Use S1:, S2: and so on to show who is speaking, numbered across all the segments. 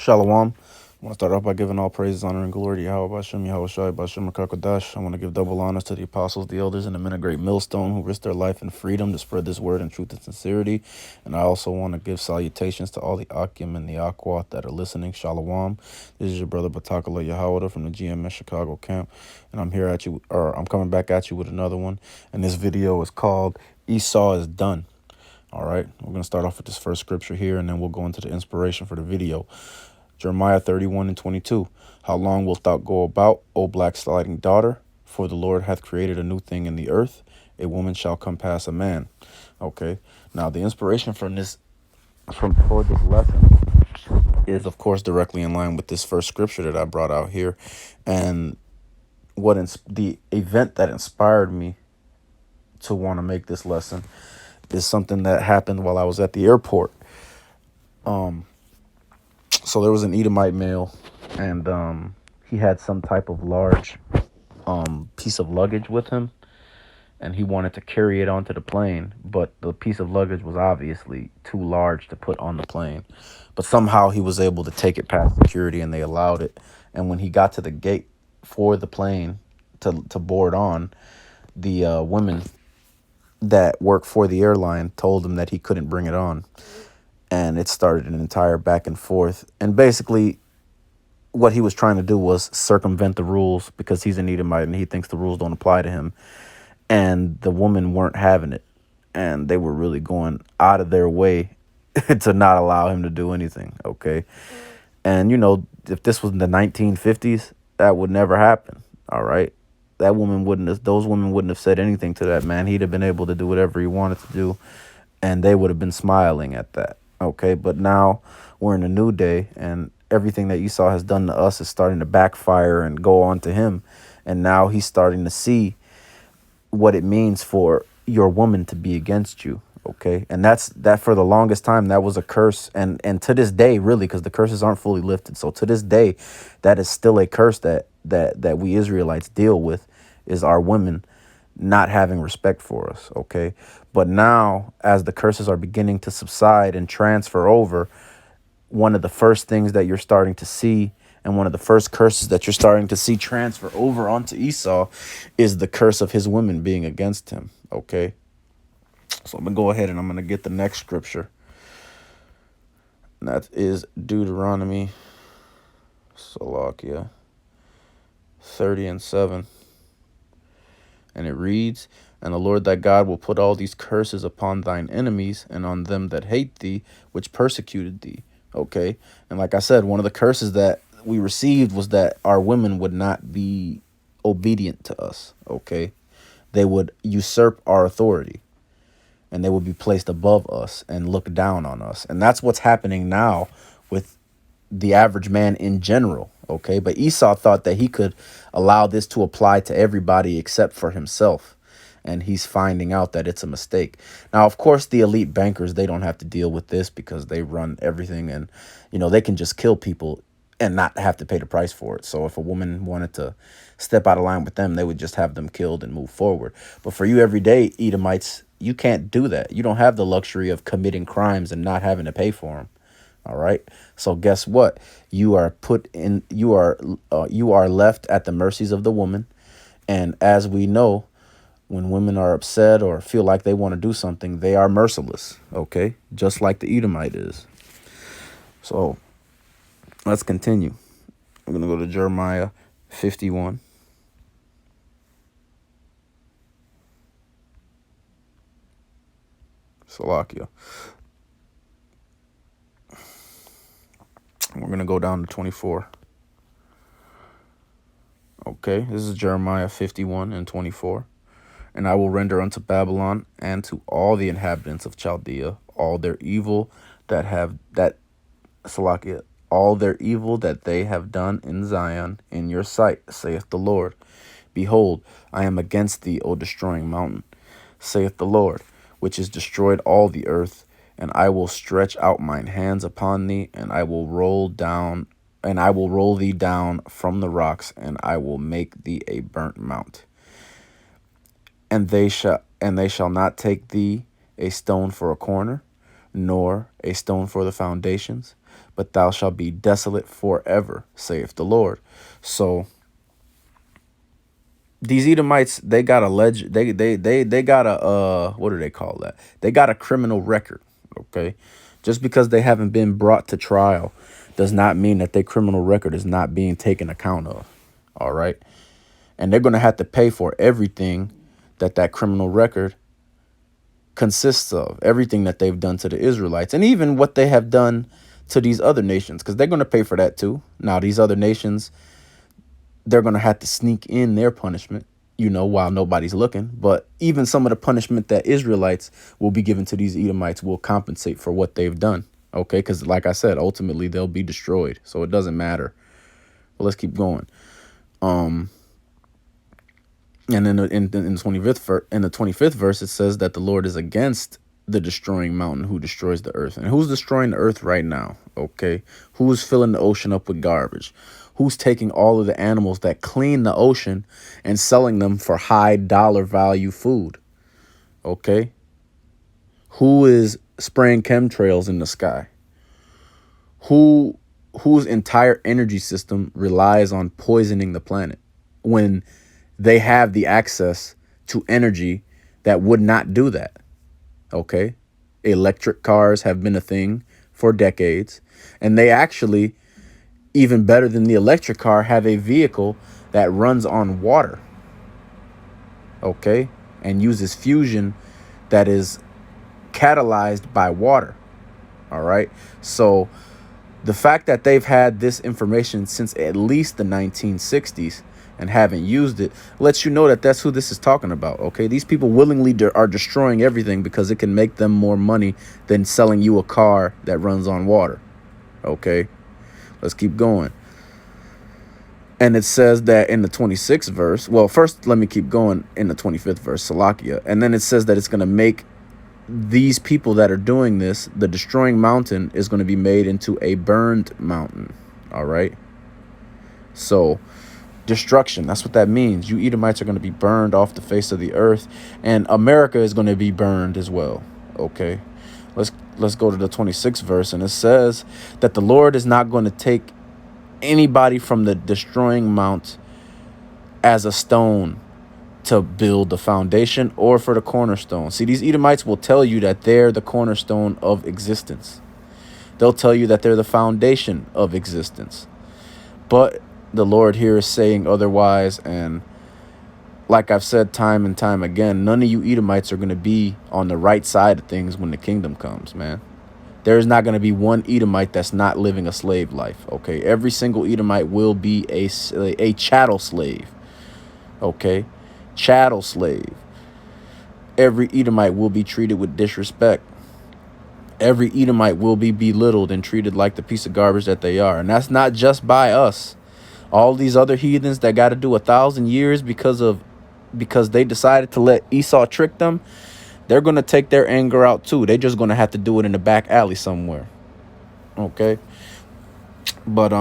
S1: Shalom. I want to start off by giving all praises, honor, and glory to Yahweh Bashem, Yahweh Shai, Bashem, Makakadash. I want to give double honors to the apostles, the elders, and the men of great millstone who risked their life and freedom to spread this word in truth and sincerity. And I also want to give salutations to all the Akim and the Aqua that are listening. Shalom. This is your brother Batakala Yahweh from the GMS Chicago camp. And I'm coming back at you with another one. And this video is called Esau is Done. All right, we're going to start off with this first scripture here, and then we'll go into the inspiration for the video. Jeremiah 31:22. How long wilt thou go about, O black sliding daughter? For the Lord hath created a new thing in the earth. A woman shall compass a man. Okay, now the inspiration for this lesson is, of course, directly in line with this first scripture that I brought out here. And the event that inspired me to want to make this lesson is something that happened while I was at the airport. So there was an Edomite male, and he had some type of large piece of luggage with him, and he wanted to carry it onto the plane, but the piece of luggage was obviously too large to put on the plane. But somehow he was able to take it past security, and they allowed it. And when he got to the gate for the plane to board on, the women that worked for the airline told him that he couldn't bring it on. And it started an entire back and forth. And basically, what he was trying to do was circumvent the rules because he's an Edomite and he thinks the rules don't apply to him. And the women weren't having it. And they were really going out of their way to not allow him to do anything, okay? And, if this was in the 1950s, that would never happen, all right? Those women wouldn't have said anything to that man. He'd have been able to do whatever he wanted to do, and they would have been smiling at that. Okay, but now we're in a new day, and everything that Esau has done to us is starting to backfire and go on to him. And now he's starting to see what it means for your woman to be against you. Okay, and that for the longest time, that was a curse. And to this day, really, because the curses aren't fully lifted. So to this day, that is still a curse that we Israelites deal with, is our women not having respect for us. Okay, but now as the curses are beginning to subside and transfer over, one of the first things that you're starting to see, and one of the first curses that you're starting to see transfer over onto Esau, is the curse of his women being against him. Okay, so I'm gonna go ahead and I'm gonna get the next scripture, and that is Deuteronomy 30:7. And it reads, And the Lord thy God will put all these curses upon thine enemies and on them that hate thee, which persecuted thee. Okay. And like I said, one of the curses that we received was that our women would not be obedient to us. Okay. They would usurp our authority, and they would be placed above us and look down on us. And that's what's happening now with the average man in general. Okay, but Esau thought that he could allow this to apply to everybody except for himself, and he's finding out that it's a mistake. Now, of course, the elite bankers, they don't have to deal with this because they run everything, and they can just kill people and not have to pay the price for it. So if a woman wanted to step out of line with them, they would just have them killed and move forward. But for you everyday Edomites, you can't do that. You don't have the luxury of committing crimes and not having to pay for them. All right. So guess what? You are left at the mercies of the woman. And as we know, when women are upset or feel like they want to do something, they are merciless. Okay. Just like the Edomite is. So let's continue. We're going to go to Jeremiah 51. Salakia. We're going to go down to 24. Okay, this is Jeremiah 51:24. And I will render unto Babylon and to all the inhabitants of Chaldea all their evil all their evil that they have done in Zion in your sight, saith the Lord. Behold, I am against thee, O destroying mountain, saith the Lord, which is destroyed all the earth. And I will stretch out mine hands upon thee, and I will roll thee down from the rocks, and I will make thee a burnt mount. And they shall not take thee a stone for a corner, nor a stone for the foundations, but thou shalt be desolate forever, saith the Lord. So these Edomites, they got a they got a what do they call that? They got a criminal record. Okay. Just because they haven't been brought to trial does not mean that their criminal record is not being taken account of. All right. And they're going to have to pay for everything that criminal record consists of, everything that they've done to the Israelites, and even what they have done to these other nations, because they're going to pay for that too. Now, these other nations, they're going to have to sneak in their punishment, while nobody's looking. But even some of the punishment that Israelites will be given to these Edomites will compensate for what they've done. Okay, because like I said, ultimately they'll be destroyed, so it doesn't matter. But let's keep going. And in the 25th verse, it says that the Lord is against the destroying mountain who destroys the earth. And who's destroying the earth right now? Okay. Who's filling the ocean up with garbage? Who's taking all of the animals that clean the ocean and selling them for high dollar value food? Okay. Who is spraying chemtrails in the sky? Whose entire energy system relies on poisoning the planet when they have the access to energy that would not do that? Okay. Electric cars have been a thing for decades, and they actually, even better than the electric car, have a vehicle that runs on water. Okay. And uses fusion that is catalyzed by water. All right. So the fact that they've had this information since at least the 1960s and haven't used it lets you know that that's who this is talking about. Okay, these people willingly are destroying everything because it can make them more money than selling you a car that runs on water. Okay, let's keep going. And it says that in the 26th verse, well, first let me keep going in the 25th verse, Salakia. And then it says that it's going to make these people that are doing this, the destroying mountain is going to be made into a burned mountain. All right. So destruction, that's what that means. You Edomites are going to be burned off the face of the earth, and America is going to be burned as well. Okay. Let's go to the 26th verse, and it says that the Lord is not going to take anybody from the destroying mount as a stone to build the foundation or for the cornerstone. See, these Edomites will tell you that they're the cornerstone of existence. They'll tell you that they're the foundation of existence. But the Lord here is saying otherwise. And like I've said time and time again, none of you Edomites are going to be on the right side of things when the kingdom comes, man. There's not going to be one Edomite that's not living a slave life. Okay, every single Edomite will be a chattel slave. Okay, chattel slave. Every Edomite will be treated with disrespect. Every Edomite will be belittled and treated like the piece of garbage that they are. And that's not just by us. All these other heathens that got to do 1,000 years because they decided to let Esau trick them, they're going to take their anger out too. They're just going to have to do it in the back alley somewhere. Okay. But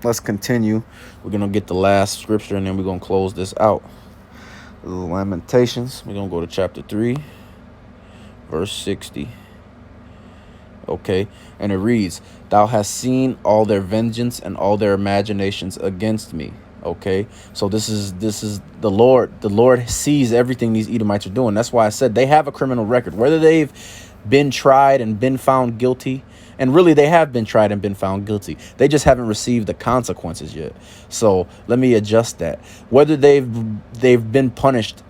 S1: let's continue. We're going to get the last scripture and then we're going to close this out. Lamentations. We're going to go to chapter 3, verse 60. Okay, and it reads, thou hast seen all their vengeance and all their imaginations against me. Okay, so this is the Lord sees everything these Edomites are doing. That's why I said they have a criminal record, whether they've been tried and been found guilty. And really, they have been tried and been found guilty. They just haven't received the consequences yet. So let me adjust that. Whether they've been punished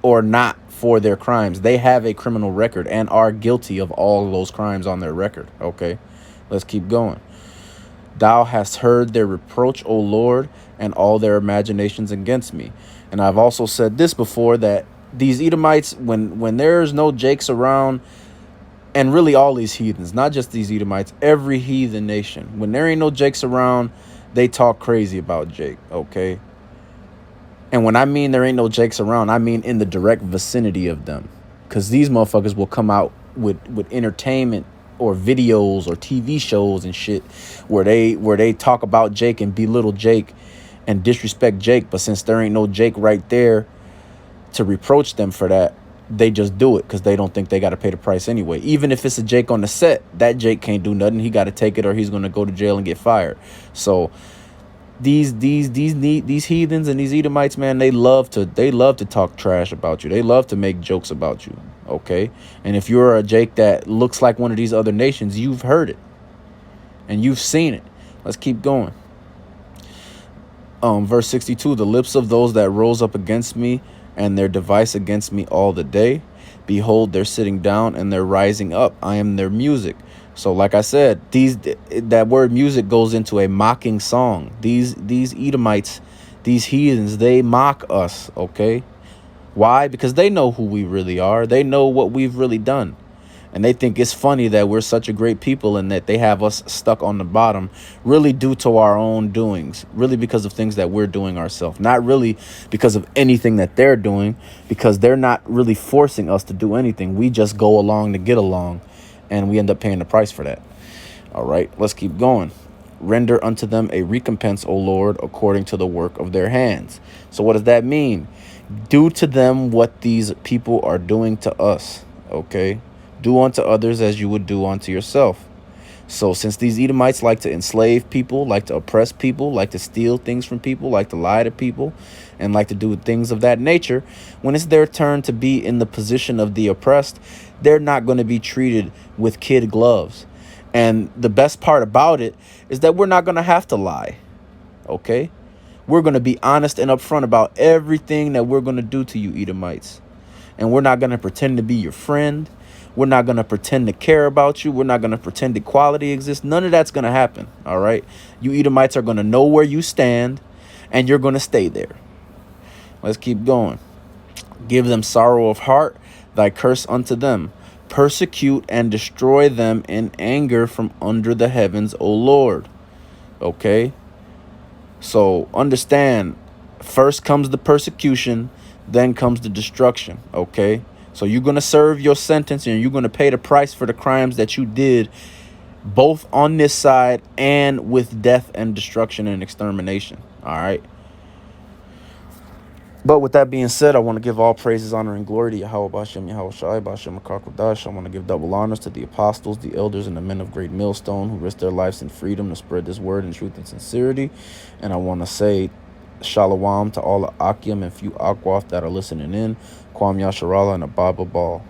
S1: or not for their crimes, they have a criminal record and are guilty of all of those crimes on their record. Okay, let's keep going. Thou hast heard their reproach, O Lord, and all their imaginations against me. And I've also said this before, that these Edomites, when there's no Jakes around, and really all these heathens, not just these Edomites, every heathen nation, when there ain't no Jakes around, they talk crazy about Jake. Okay. And when I mean there ain't no Jakes around, I mean in the direct vicinity of them. Because these motherfuckers will come out with entertainment or videos or TV shows and shit where they talk about Jake and belittle Jake and disrespect Jake. But since there ain't no Jake right there to reproach them for that, they just do it because they don't think they got to pay the price anyway. Even if it's a Jake on the set, that Jake can't do nothing. He got to take it or he's going to go to jail and get fired. So these heathens and these Edomites, man, they love to talk trash about you. They love to make jokes about you. Okay, and if you're a Jake that looks like one of these other nations, you've heard it and you've seen it. Let's keep going. Verse 62, the lips of those that rose up against me and their device against me all the day. Behold, they're sitting down and they're rising up. I am their music. So like I said, that word music goes into a mocking song. These Edomites, these heathens, they mock us, okay? Why? Because they know who we really are. They know what we've really done. And they think it's funny that we're such a great people and that they have us stuck on the bottom, really due to our own doings, really because of things that we're doing ourselves, not really because of anything that they're doing, because they're not really forcing us to do anything. We just go along to get along, and we end up paying the price for that. All right, let's keep going. Render unto them a recompense, O Lord, according to the work of their hands. So what does that mean? Do to them what these people are doing to us, okay? Do unto others as you would do unto yourself. So since these Edomites like to enslave people, like to oppress people, like to steal things from people, like to lie to people, and like to do things of that nature, when it's their turn to be in the position of the oppressed, they're not going to be treated with kid gloves. And the best part about it is that we're not going to have to lie, okay? We're going to be honest and upfront about everything that we're going to do to you, Edomites. And we're not going to pretend to be your friend. We're not going to pretend to care about you. We're not going to pretend equality exists. None of that's going to happen, all right? You Edomites are going to know where you stand, and you're going to stay there. Let's keep going. Give them sorrow of heart, thy curse unto them. Persecute and destroy them in anger from under the heavens, O Lord. Okay? So understand, first comes the persecution, then comes the destruction, okay? So you're going to serve your sentence and you're going to pay the price for the crimes that you did, both on this side and with death and destruction and extermination, all right? But with that being said, I want to give all praises, honor, and glory to Yahweh Bashem, Yahweh Shai, Bashem Akakodash. I want to give double honors to the apostles, the elders, and the men of great millstone who risked their lives in freedom to spread this word in truth and sincerity. And I want to say shalom to all the Akim and few Akwath that are listening in. Kwam Yasharala and Ababa Ball.